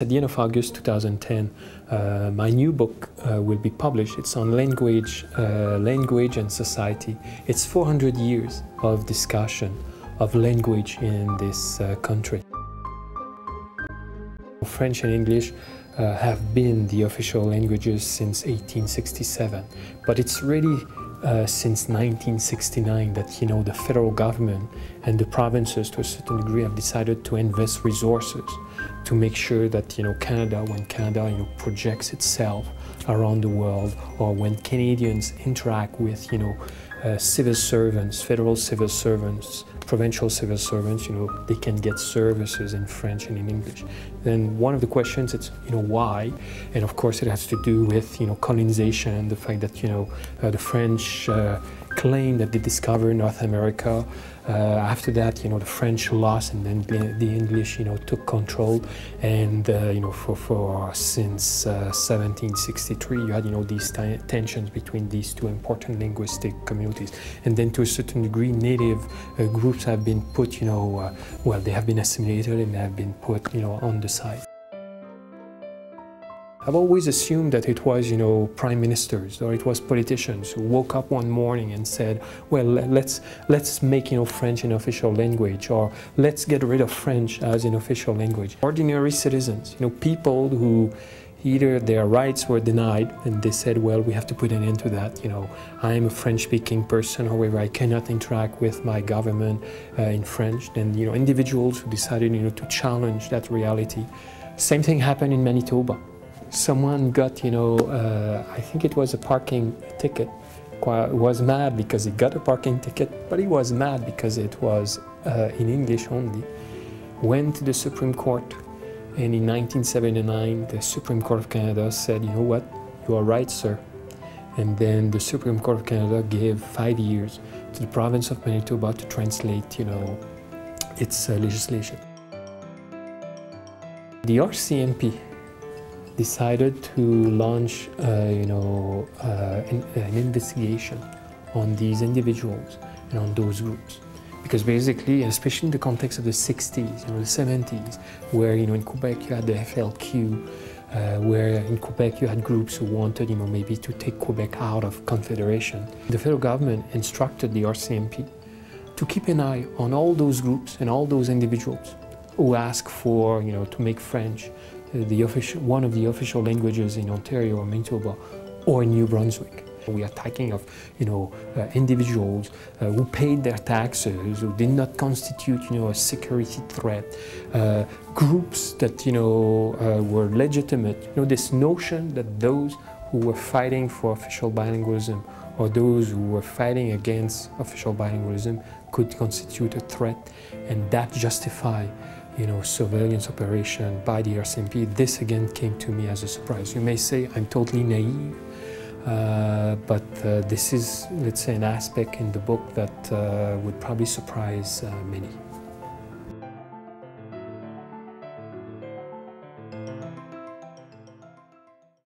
At the end of August 2010, my new book will be published. It's on language and society. It's 400 years of discussion of language in this country. French and English have been the official languages since 1867, but it's really since 1969 that the federal government and the provinces to a certain degree have decided to invest resources to make sure that Canada, when Canada projects itself around the world, or when Canadians interact with civil servants, federal civil servants, provincial civil servants, they can get services in French and in English. Then one of the questions is, why? And of course it has to do with, colonization, the fact that, the French claim that they discovered North America. After that, the French lost, and then the English, took control. And since 1763, you had, these tensions between these two important linguistic communities. And then, to a certain degree, native groups have been put, well, they have been assimilated and they have been put, on the side. I've always assumed that it was, prime ministers or it was politicians who woke up one morning and said, well, let's make, French an official language, or let's get rid of French as an official language. Ordinary citizens, people who either their rights were denied and they said, well, we have to put an end to that. I'm a French-speaking person, however, I cannot interact with my government in French. Then, individuals who decided, to challenge that reality. Same thing happened in Manitoba. Someone got, I think it was a parking ticket. Was mad because he got a parking ticket, but he was mad because it was in English only. Went to the Supreme Court, and in 1979, the Supreme Court of Canada said, you know what, you are right, sir. And then the Supreme Court of Canada gave 5 years to the province of Manitoba to translate, its legislation. The RCMP decided to launch, an investigation on these individuals and on those groups. Because basically, especially in the context of the 60s, the 70s, where, in Quebec you had the FLQ, where in Quebec you had groups who wanted, maybe to take Quebec out of Confederation. The federal government instructed the RCMP to keep an eye on all those groups and all those individuals who ask for, to make French one of the official languages in Ontario or Manitoba or in New Brunswick. We are talking of, individuals who paid their taxes, who did not constitute, a security threat, groups that, were legitimate. This notion that those who were fighting for official bilingualism or those who were fighting against official bilingualism could constitute a threat, and that justify surveillance operation by the RCMP. This again came to me as a surprise. You may say I'm totally naive, but this is, let's say, an aspect in the book that would probably surprise many.